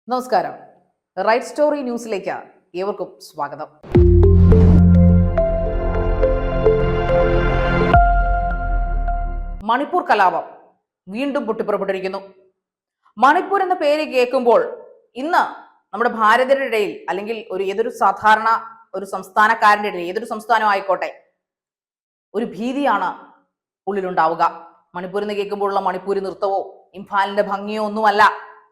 നമസ്കാരം. Right story ന്യൂസിലേക്ക് ഏവർക്കും സ്വാഗതം. മണിപ്പൂർ കലാപം വീണ്ടും പൊട്ടിപ്പുറപ്പെട്ടിരിക്കുന്നു. മണിപ്പൂർ എന്ന പേര് കേൾക്കുമ്പോൾ ഇന്ന് നമ്മുടെ ഭാരതീയരുടെ ഇടയിൽ അല്ലെങ്കിൽ ഏതൊരു സാധാരണ ഒരു സംസ്ഥാനക്കാരന്റെ ഇടയിൽ, ഏതൊരു സംസ്ഥാനം ആയിക്കോട്ടെ, ഒരു ഭീതിയാണ് ഉള്ളിലുണ്ടാവുക. മണിപ്പൂർ എന്ന് കേൾക്കുമ്പോഴുള്ള മണിപ്പൂരി നൃത്തവോ ഇംഫാലിന്റെ ഭംഗിയോ ഒന്നുമല്ല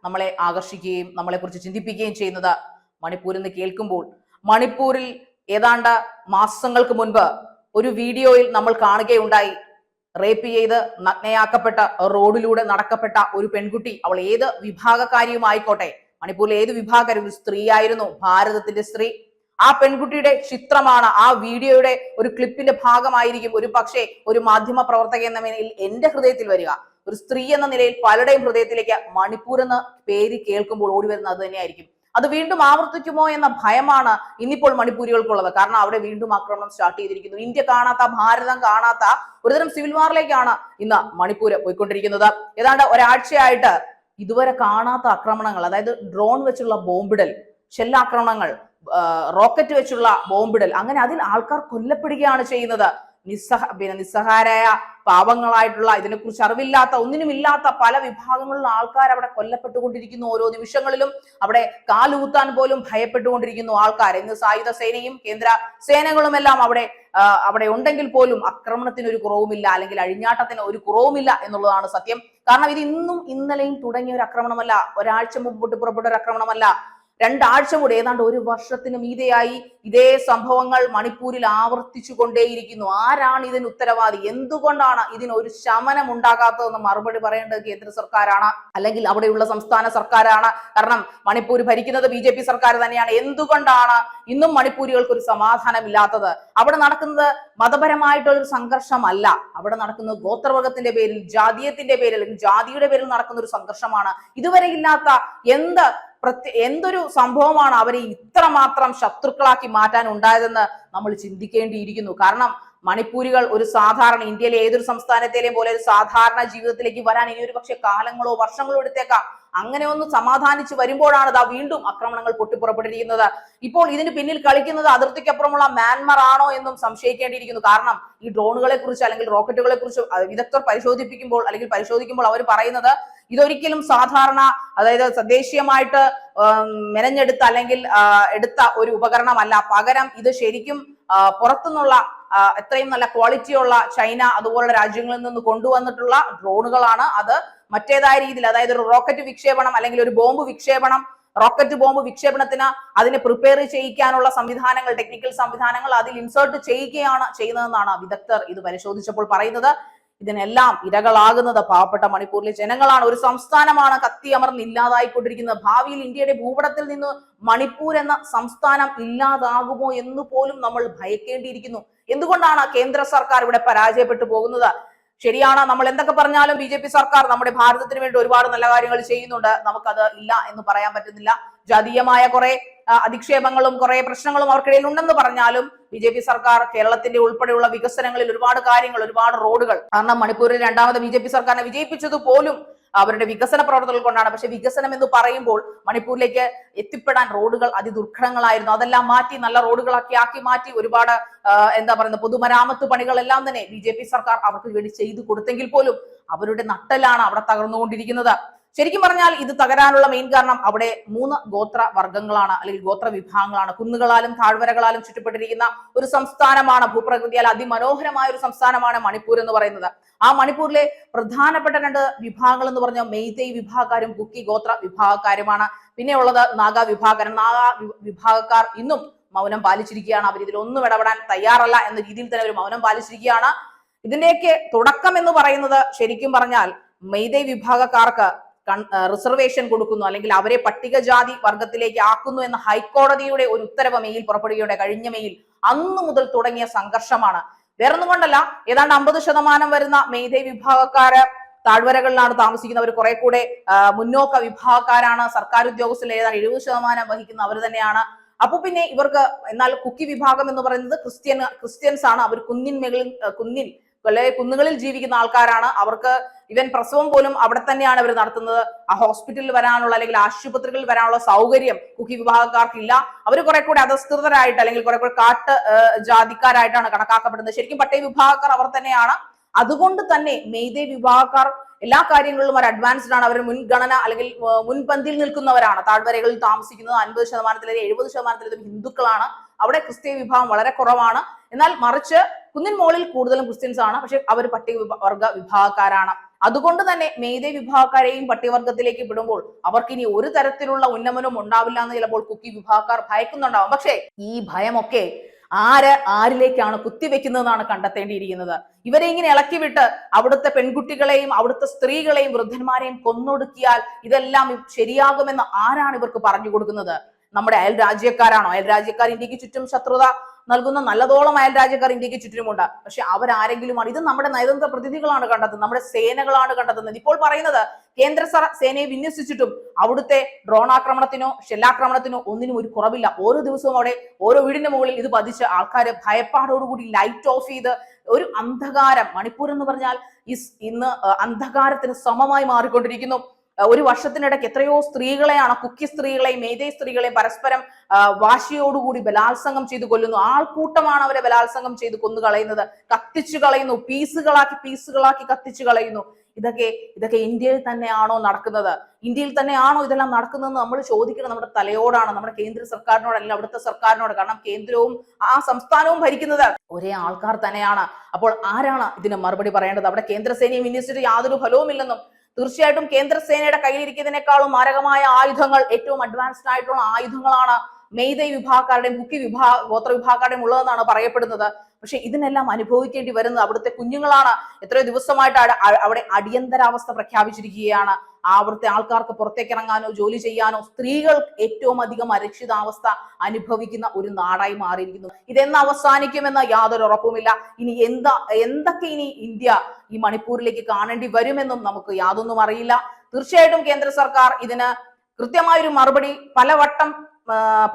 നമ്മളെ ആകർഷിക്കുകയും നമ്മളെ കുറിച്ച് ചിന്തിപ്പിക്കുകയും ചെയ്യുന്നത്. മണിപ്പൂർ എന്ന് കേൾക്കുമ്പോൾ മണിപ്പൂരിൽ ഏതാണ്ട് മാസങ്ങൾക്ക് മുൻപ് ഒരു വീഡിയോയിൽ നമ്മൾ കാണുകയുണ്ടായി, റേപ്പ് ചെയ്ത് നഗ്നയാക്കപ്പെട്ട റോഡിലൂടെ നടക്കപ്പെട്ട ഒരു പെൺകുട്ടി. അവൾ ഏത് വിഭാഗക്കാരിയുമായിക്കോട്ടെ, മണിപ്പൂരിലെ ഏത് വിഭാഗക്കാരും, ഒരു സ്ത്രീ ആയിരുന്നു, ഭാരതത്തിന്റെ സ്ത്രീ. ആ പെൺകുട്ടിയുടെ ചിത്രമാണ്, ആ വീഡിയോയുടെ ഒരു ക്ലിപ്പിന്റെ ഭാഗമായിരിക്കും ഒരു പക്ഷേ ഒരു മാധ്യമ പ്രവർത്തക എന്ന നിലയിൽ എന്റെ ഹൃദയത്തിൽ വരിക. ഒരു സ്ത്രീ എന്ന നിലയിൽ പലരുടെയും ഹൃദയത്തിലേക്ക് മണിപ്പൂർ എന്ന പേര് കേൾക്കുമ്പോൾ ഓടി വരുന്നത് അത് തന്നെയായിരിക്കും. അത് വീണ്ടും ആവർത്തിക്കുമോ എന്ന ഭയമാണ് ഇന്നിപ്പോൾ മണിപ്പൂരികൾക്കുള്ളത്. കാരണം അവിടെ വീണ്ടും ആക്രമണം സ്റ്റാർട്ട് ചെയ്തിരിക്കുന്നു. ഇന്ത്യ കാണാത്ത, ഭാരതം കാണാത്ത ഒരുതരം സിവിൽ വാറിലേക്കാണ് ഇന്ന് മണിപ്പൂര് പോയിക്കൊണ്ടിരിക്കുന്നത്. ഏതാണ്ട് ഒരാഴ്ചയായിട്ട് ഇതുവരെ കാണാത്ത ആക്രമണങ്ങൾ, അതായത് ഡ്രോൺ വെച്ചുള്ള ബോംബിടൽ, ഷെല്ലാക്രമണങ്ങൾ, റോക്കറ്റ് വെച്ചുള്ള ബോംബിടൽ, അങ്ങനെ അതിൽ ആൾക്കാർ കൊല്ലപ്പെടുകയാണ് ചെയ്യുന്നത്. നിസ്സഹാരായ പാവങ്ങളായിട്ടുള്ള, ഇതിനെക്കുറിച്ച് അറിവില്ലാത്ത, ഒന്നിനുമില്ലാത്ത പല വിഭാഗങ്ങളിലുള്ള ആൾക്കാർ അവിടെ കൊല്ലപ്പെട്ടുകൊണ്ടിരിക്കുന്നു. ഓരോ നിമിഷങ്ങളിലും അവിടെ കാലൂത്താൻ പോലും ഭയപ്പെട്ടുകൊണ്ടിരിക്കുന്നു ആൾക്കാർ. ഇന്ന് സായുധ സേനയും കേന്ദ്ര സേനകളും എല്ലാം അവിടെ ഉണ്ടെങ്കിൽ പോലും ആക്രമണത്തിന് ഒരു കുറവുമില്ല, അല്ലെങ്കിൽ അഴിഞ്ഞാട്ടത്തിന് ഒരു കുറവുമില്ല എന്നുള്ളതാണ് സത്യം. കാരണം ഇത് ഇന്നും ഇന്നലെയും തുടങ്ങിയ ഒരു ആക്രമണമല്ല, ഒരാഴ്ച മുമ്പോട്ട് പുറപ്പെട്ട ഒരു ആക്രമണമല്ല. 2 ആഴ്ച കൂടി, ഏതാണ്ട് 1 വർഷത്തിന് മീതെയായി ഇതേ സംഭവങ്ങൾ മണിപ്പൂരിൽ ആവർത്തിച്ചു കൊണ്ടേയിരിക്കുന്നു. ആരാണ് ഇതിന് ഉത്തരവാദി? എന്തുകൊണ്ടാണ് ഇതിന് ഒരു ശമനം ഉണ്ടാകാത്തതെന്ന് മറുപടി പറയേണ്ടത് കേന്ദ്ര സർക്കാരാണ്, അല്ലെങ്കിൽ അവിടെയുള്ള സംസ്ഥാന സർക്കാരാണ്. കാരണം മണിപ്പൂർ ഭരിക്കുന്നത് BJP സർക്കാർ തന്നെയാണ്. എന്തുകൊണ്ടാണ് ഇന്നും മണിപ്പൂരികൾക്ക് ഒരു സമാധാനമില്ലാത്തത്? അവിടെ നടക്കുന്നത് മതപരമായിട്ടുള്ളൊരു സംഘർഷമല്ല, അവിടെ നടക്കുന്നത് ഗോത്രവർഗത്തിന്റെ പേരിൽ, ജാതീയത്തിന്റെ പേരിൽ, ജാതിയുടെ പേരിൽ നടക്കുന്ന ഒരു സംഘർഷമാണ്. ഇതുവരെ ഇല്ലാത്ത എന്തൊരു സംഭവമാണ് അവരെ ഇത്രമാത്രം ശത്രുക്കളാക്കി മാറ്റാൻ ഉണ്ടായതെന്ന് നമ്മൾ ചിന്തിക്കേണ്ടിയിരിക്കുന്നു. കാരണം മണിപ്പൂരികൾ ഒരു സാധാരണ, ഇന്ത്യയിലെ ഏതൊരു സംസ്ഥാനത്തിലെയും പോലെ ഒരു സാധാരണ ജീവിതത്തിലേക്ക് വരാൻ ഇനി ഒരു പക്ഷെ കാലങ്ങളോ വർഷങ്ങളോ എടുത്തേക്കാം. അങ്ങനെ ഒന്ന് സമാധാനിച്ച് വരുമ്പോഴാണ് ഇതാ വീണ്ടും ആക്രമണങ്ങൾ പൊട്ടിപ്പുറപ്പെട്ടിരിക്കുന്നത്. ഇപ്പോൾ ഇതിന് പിന്നിൽ കളിക്കുന്നത് അതിർത്തിക്കപ്പുറമുള്ള മ്യാൻമർ ആണോ എന്നും സംശയിക്കേണ്ടിയിരിക്കുന്നു. കാരണം ഈ ഡ്രോണുകളെ കുറിച്ച് അല്ലെങ്കിൽ റോക്കറ്റുകളെ കുറിച്ച് വിദഗ്ധർ പരിശോധിക്കുമ്പോൾ അവർ പറയുന്നത് ഇതൊരിക്കലും സാധാരണ, അതായത് തദ്ദേശീയമായിട്ട് മെനഞ്ഞെടുത്ത അല്ലെങ്കിൽ എടുത്ത ഒരു ഉപകരണമല്ല. പകരം ഇത് ശരിക്കും പുറത്തുനിന്നുള്ള എത്രയും നല്ല ക്വാളിറ്റിയുള്ള ചൈന അതുപോലുള്ള രാജ്യങ്ങളിൽ നിന്ന് കൊണ്ടുവന്നിട്ടുള്ള ഡ്രോണുകളാണ്. അത് മറ്റേതായ രീതിയിൽ, അതായത് ഒരു റോക്കറ്റ് വിക്ഷേപണം അല്ലെങ്കിൽ ഒരു ബോംബ് വിക്ഷേപണം, റോക്കറ്റ് ബോംബ് വിക്ഷേപണത്തിന് അതിനെ പ്രിപ്പയർ ചെയ്യിക്കാനുള്ള സംവിധാനങ്ങൾ, ടെക്നിക്കൽ സംവിധാനങ്ങൾ അതിൽ ഇൻസേർട്ട് ചെയ്യുകയാണ് ചെയ്യുന്നതെന്നാണ് വിദഗ്ധർ ഇത് പരിശോധിച്ചപ്പോൾ പറയുന്നത്. ഇതിനെല്ലാം ഇരകളാകുന്നത് പാവപ്പെട്ട മണിപ്പൂരിലെ ജനങ്ങളാണ്. ഒരു സംസ്ഥാനമാണ് കത്തിയമർന്ന് ഇല്ലാതായിക്കൊണ്ടിരിക്കുന്നത്. ഭാവിയിൽ ഇന്ത്യയുടെ ഭൂപടത്തിൽ നിന്ന് മണിപ്പൂർ എന്ന സംസ്ഥാനം ഇല്ലാതാകുമോ എന്ന് പോലും നമ്മൾ ഭയക്കേണ്ടിയിരിക്കുന്നു. എന്തുകൊണ്ടാണ് കേന്ദ്ര സർക്കാർ ഇവിടെ പരാജയപ്പെട്ടു പോകുന്നത്? ശരിയാണ്, നമ്മൾ എന്തൊക്കെ പറഞ്ഞാലും BJP സർക്കാർ നമ്മുടെ ഭാരതത്തിന് വേണ്ടി ഒരുപാട് നല്ല കാര്യങ്ങൾ ചെയ്യുന്നുണ്ട്. നമുക്കത് ഇല്ല എന്ന് പറയാൻ പറ്റുന്നില്ല. ജാതീയമായ കുറെ അധിക്ഷേപങ്ങളും കുറെ പ്രശ്നങ്ങളും അവർക്കിടയിൽ ഉണ്ടെന്ന് പറഞ്ഞാലും BJP സർക്കാർ കേരളത്തിന്റെ ഉൾപ്പെടെയുള്ള വികസനങ്ങളിൽ ഒരുപാട് കാര്യങ്ങൾ, ഒരുപാട് റോഡുകൾ, കാരണം മണിപ്പൂരിൽ രണ്ടാമത് BJP സർക്കാരിനെ വിജയിപ്പിച്ചത് പോലും അവരുടെ വികസന പ്രവർത്തനങ്ങൾ കൊണ്ടാണ്. പക്ഷെ വികസനം എന്ന് പറയുമ്പോൾ മണിപ്പൂരിലേക്ക് എത്തിപ്പെടാൻ റോഡുകൾ അതിദുർഘടങ്ങളായിരുന്നു. അതെല്ലാം മാറ്റി നല്ല റോഡുകളാക്കി മാറ്റി ഒരുപാട് പൊതുമരാമത്ത് പണികളെല്ലാം തന്നെ BJP സർക്കാർ അവർക്ക് വേണ്ടി ചെയ്തു കൊടുത്തെങ്കിൽ പോലും അവരുടെ നട്ടലാണ് അവിടെ തകർന്നുകൊണ്ടിരിക്കുന്നത്. ശരിക്കും പറഞ്ഞാൽ ഇത് തകരാനുള്ള മെയിൻ കാരണം അവിടെ 3 ഗോത്ര വർഗങ്ങളാണ്, അല്ലെങ്കിൽ ഗോത്ര വിഭാഗങ്ങളാണ്. കുന്നുകളാലും താഴ്വരകളാലും ചുറ്റപ്പെട്ടിരിക്കുന്ന ഒരു സംസ്ഥാനമാണ്. ഭൂപ്രകൃതിയാൽ അതിമനോഹരമായ ഒരു സംസ്ഥാനമാണ് മണിപ്പൂർ എന്ന് പറയുന്നത്. ആ മണിപ്പൂരിലെ പ്രധാനപ്പെട്ട 2 വിഭാഗങ്ങൾ എന്ന് പറഞ്ഞാൽ മെയ്തേയ് വിഭാഗക്കാരും കുക്കി ഗോത്ര വിഭാഗക്കാരുമാണ്. പിന്നെ ഉള്ളത് നാഗ വിഭാഗക്കാരും. നാഗ വിഭാഗക്കാർ ഇന്നും മൗനം പാലിച്ചിരിക്കുകയാണ്. അവർ ഇതിലൊന്നും ഇടപെടാൻ തയ്യാറല്ല എന്ന രീതിയിൽ തന്നെ അവർ മൗനം പാലിച്ചിരിക്കുകയാണ്. ഇതിന്റെയൊക്കെ തുടക്കം എന്ന് പറയുന്നത് ശരിക്കും പറഞ്ഞാൽ മെയ്തേയ് വിഭാഗക്കാർക്ക് റിസർവേഷൻ കൊടുക്കുന്നു, അല്ലെങ്കിൽ അവരെ പട്ടികജാതി വർഗത്തിലേക്ക് ആക്കുന്നു എന്ന ഹൈക്കോടതിയുടെ ഒരു ഉത്തരവ് മെയിൽ പുറപ്പെടുകയുടെ കഴിഞ്ഞ മെയിൽ അന്നു മുതൽ തുടങ്ങിയ സംഘർഷമാണ്. വേറൊന്നും കൊണ്ടല്ല, ഏതാണ്ട് 50% വരുന്ന മെയ്തേയ് വിഭാഗക്കാര് താഴ്വരകളിലാണ് താമസിക്കുന്നവർ. കുറെ കൂടെ മുന്നോക്ക വിഭാഗക്കാരാണ്. സർക്കാർ ഉദ്യോഗസ്ഥരിൽ ഏതാണ്ട് 70% വഹിക്കുന്ന അവർ തന്നെയാണ്. അപ്പൊ പിന്നെ ഇവർക്ക്, എന്നാൽ കുക്കി വിഭാഗം എന്ന് പറയുന്നത് ക്രിസ്ത്യൻസ് ആണ്. അവർ കുന്നിൻ കുന്നുകളിൽ ജീവിക്കുന്ന ആൾക്കാരാണ്. അവർക്ക് ഇവൻ പ്രസവം പോലും അവിടെ തന്നെയാണ് അവർ നടത്തുന്നത്. ആ ഹോസ്പിറ്റലിൽ വരാനുള്ള അല്ലെങ്കിൽ ആശുപത്രികളിൽ വരാനുള്ള സൗകര്യം കുക്കി വിഭാഗക്കാർക്കില്ല. അവർ കുറെ കൂടെ അധസ്ഥിതരായിട്ട് അല്ലെങ്കിൽ കുറെ കൂടെ കാട്ട് ജാതിക്കാരായിട്ടാണ് കണക്കാക്കപ്പെടുന്നത്. ശരിക്കും പട്ടിക വിഭാഗക്കാർ അവർ തന്നെയാണ്. അതുകൊണ്ട് തന്നെ മെയ്തേ വിഭാഗക്കാർ എല്ലാ കാര്യങ്ങളിലും ഒരു അഡ്വാൻസ്ഡ് ആണ്. അവർ മുൻഗണന അല്ലെങ്കിൽ മുൻപന്തിയിൽ നിൽക്കുന്നവരാണ്. താഴ്വരകളിൽ താമസിക്കുന്നത് 50% 70% ഹിന്ദുക്കളാണ്. അവിടെ ക്രിസ്ത്യൻ വിഭാഗം വളരെ കുറവാണ്. എന്നാൽ മറിച്ച് കുന്നിൻ മോളിൽ കൂടുതലും ക്രിസ്ത്യൻസ് ആണ്. പക്ഷെ അവർ പട്ടികവർഗ വിഭാഗക്കാരാണ്. അതുകൊണ്ട് തന്നെ മെയ്തേ വിഭാഗക്കാരെയും പട്ടികവർഗത്തിലേക്ക് വിടുമ്പോൾ അവർക്ക് ഇനി ഒരു തരത്തിലുള്ള ഉന്നമനവും ഉണ്ടാവില്ല എന്ന് ചിലപ്പോൾ കുക്കി വിഭാഗക്കാർ ഭയക്കുന്നുണ്ടാവും. പക്ഷേ ഈ ഭയമൊക്കെ ആരിലേക്കാണ് കുത്തിവെക്കുന്നതെന്നാണ് കണ്ടെത്തേണ്ടിയിരിക്കുന്നത്. ഇവരെ ഇങ്ങനെ ഇളക്കി വിട്ട് അവിടുത്തെ പെൺകുട്ടികളെയും അവിടുത്തെ സ്ത്രീകളെയും വൃദ്ധന്മാരെയും കൊന്നൊടുക്കിയാൽ ഇതെല്ലാം ശരിയാകുമെന്ന് ആരാണ് ഇവർക്ക് പറഞ്ഞു കൊടുക്കുന്നത്? നമ്മുടെ അയൽ രാജ്യക്കാരാണോ? അയൽ രാജ്യക്കാർ ഇന്ത്യക്ക് ചുറ്റും ശത്രുത നൽകുന്ന നല്ലതോളം അയൽ രാജ്യക്കാർ ഇന്ത്യക്ക് ചുറ്റിനുമുണ്ട്. പക്ഷെ അവരാരെങ്കിലുമാണ്? ഇത് നമ്മുടെ നയതന്ത്ര പ്രതിനിധികളാണ് കണ്ടെത്തുന്നത്, നമ്മുടെ സേനകളാണ് കണ്ടെത്തുന്നത്. ഇപ്പോൾ പറയുന്നത് കേന്ദ്ര സേനയെ വിന്യസിച്ചിട്ടും അവിടുത്തെ ഡ്രോൺ ആക്രമണത്തിനോ ഷെല്ലാക്രമണത്തിനോ ഒന്നിനും ഒരു കുറവില്ല. ഓരോ ദിവസവും അവിടെ ഓരോ വീടിന്റെ മുകളിൽ ഇത് പതിച്ച് ആൾക്കാര് ഭയപ്പാടോടുകൂടി ലൈറ്റ് ഓഫ് ചെയ്ത് ഒരു അന്ധകാരം. മണിപ്പൂർ എന്ന് പറഞ്ഞാൽ ഇന്ന് അന്ധകാരത്തിന് സമമായി മാറിക്കൊണ്ടിരിക്കുന്നു. ഒരു വർഷത്തിനിടയ്ക്ക് എത്രയോ സ്ത്രീകളെയാണ്, കുക്കി സ്ത്രീകളെയും മെയ്തേ സ്ത്രീകളെയും പരസ്പരം വാശിയോടുകൂടി ബലാത്സംഗം ചെയ്ത് കൊല്ലുന്നു. ആൾക്കൂട്ടമാണ് അവരെ ബലാത്സംഗം ചെയ്ത് കൊന്നു കളയുന്നത്, കത്തിച്ചു കളയുന്നു, പീസുകളാക്കി കത്തിച്ചു കളയുന്നു. ഇതൊക്കെ ഇന്ത്യയിൽ തന്നെയാണോ നടക്കുന്നത്? ഇന്ത്യയിൽ തന്നെയാണോ ഇതെല്ലാം നടക്കുന്നതെന്ന് നമ്മൾ ചോദിക്കണം. നമ്മുടെ തലയോടാണ്, നമ്മുടെ കേന്ദ്ര സർക്കാരിനോട്, അല്ലെങ്കിൽ അവിടുത്തെ സർക്കാരിനോട്. കാരണം കേന്ദ്രവും ആ സംസ്ഥാനവും ഭരിക്കുന്നത് ഒരേ ആൾക്കാർ തന്നെയാണ്. അപ്പോൾ ആരാണ് ഇതിന് മറുപടി പറയേണ്ടത്? അവിടെ കേന്ദ്രസേനയെ വിന്യസിച്ചിട്ട് യാതൊരു ഫലവുമില്ലെന്നും തീർച്ചയായിട്ടും കേന്ദ്രസേനയുടെ കയ്യിലിരിക്കുന്നതിനേക്കാളും മാരകമായ ആയുധങ്ങൾ, ഏറ്റവും അഡ്വാൻസ്ഡ് ആയിട്ടുള്ള ആയുധങ്ങളാണ് മെയ്തേ വിഭാഗക്കാരുടെയും കുക്കി ഗോത്ര വിഭാഗക്കാരുടെയും ഉള്ളതെന്നാണ് പറയപ്പെടുന്നത്. പക്ഷെ ഇതിനെല്ലാം അനുഭവിക്കേണ്ടി വരുന്നത് അവിടുത്തെ കുഞ്ഞുങ്ങളാണ്. എത്രയോ ദിവസമായിട്ട് അവിടെ അടിയന്തരാവസ്ഥ പ്രഖ്യാപിച്ചിരിക്കുകയാണ്. അവിടുത്തെ ആൾക്കാർക്ക് പുറത്തേക്ക് ഇറങ്ങാനോ ജോലി ചെയ്യാനോ, സ്ത്രീകൾ ഏറ്റവും അധികം അരക്ഷിതാവസ്ഥ അനുഭവിക്കുന്ന ഒരു നാടായി മാറിയിരിക്കുന്നു. ഇതെന്ന് അവസാനിക്കുമെന്ന് യാതൊരു ഉറപ്പുമില്ല. ഇനി എന്തൊക്കെ ഇനി ഇന്ത്യ ഈ മണിപ്പൂരിലേക്ക് കാണേണ്ടി വരുമെന്നും നമുക്ക് യാതൊന്നും അറിയില്ല. തീർച്ചയായിട്ടും കേന്ദ്ര സർക്കാർ ഇതിന് കൃത്യമായൊരു മറുപടി പലവട്ടം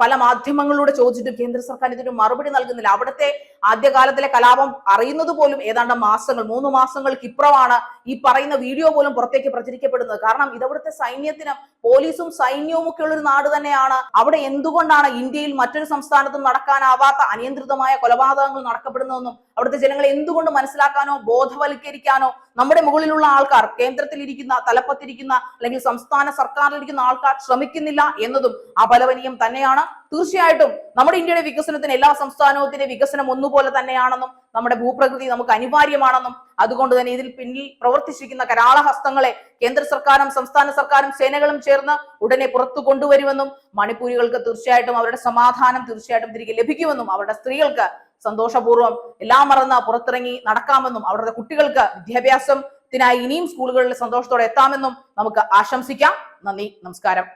പല മാധ്യമങ്ങളിലൂടെ ചോദിച്ചിട്ടും കേന്ദ്ര സർക്കാർ ഇതിന് മറുപടി നൽകുന്നില്ല. അവിടുത്തെ ആദ്യകാലത്തിലെ കലാപം അറിയുന്നത് പോലും ഏതാണ്ട് 3 മാസങ്ങൾക്ക് ഇപ്പുറമാണ് ഈ പറയുന്ന വീഡിയോ പോലും പുറത്തേക്ക് പ്രചരിക്കപ്പെടുന്നത്. കാരണം ഇതവിടുത്തെ സൈന്യത്തിനും പോലീസും സൈന്യവും ഒക്കെ ഉള്ളൊരു നാട് തന്നെയാണ്. അവിടെ എന്തുകൊണ്ടാണ് ഇന്ത്യയിൽ മറ്റൊരു സംസ്ഥാനത്തും നടക്കാനാവാത്ത അനിയന്ത്രിതമായ കൊലപാതകങ്ങൾ നടക്കപ്പെടുന്നതെന്നും അവിടുത്തെ ജനങ്ങളെ എന്തുകൊണ്ട് മനസ്സിലാക്കാനോ ബോധവൽക്കരിക്കാനോ നമ്മുടെ മുകളിലുള്ള ആൾക്കാർ, കേന്ദ്രത്തിലിരിക്കുന്ന തലപ്പത്തിരിക്കുന്ന അല്ലെങ്കിൽ സംസ്ഥാന സർക്കാരിലിരിക്കുന്ന ആൾക്കാർ ശ്രമിക്കുന്നില്ല എന്നതും അപലപനീയം തന്നെയാണ്. തീർച്ചയായിട്ടും നമ്മുടെ ഇന്ത്യയുടെ വികസനത്തിന് എല്ലാ സംസ്ഥാനത്തിന്റെ വികസനം ഒന്നുപോലെ തന്നെയാണെന്നും നമ്മുടെ ഭൂപ്രകൃതി നമുക്ക് അനിവാര്യമാണെന്നും അതുകൊണ്ട് തന്നെ ഇതിൽ പിന്നിൽ പ്രവർത്തിച്ചിരിക്കുന്ന കരാളഹസ്തങ്ങളെ കേന്ദ്ര സർക്കാരും സംസ്ഥാന സർക്കാരും സേനകളും ചേർന്ന് ഉടനെ പുറത്തു കൊണ്ടുവരുമെന്നും മണിപ്പൂരികൾക്ക് തീർച്ചയായിട്ടും അവരുടെ സമാധാനം തീർച്ചയായിട്ടും തിരികെ ലഭിക്കുമെന്നും അവരുടെ സ്ത്രീകൾക്ക് സന്തോഷപൂർവ്വം എല്ലാം മറന്ന് പുറത്തിറങ്ങി നടക്കാമെന്നും അവരുടെ കുട്ടികൾക്ക് വിദ്യാഭ്യാസത്തിനായി ഇനിയും സ്കൂളുകളിൽ സന്തോഷത്തോടെ എത്താമെന്നും നമുക്ക് ആശംസിക്കാം. നന്ദി, നമസ്കാരം.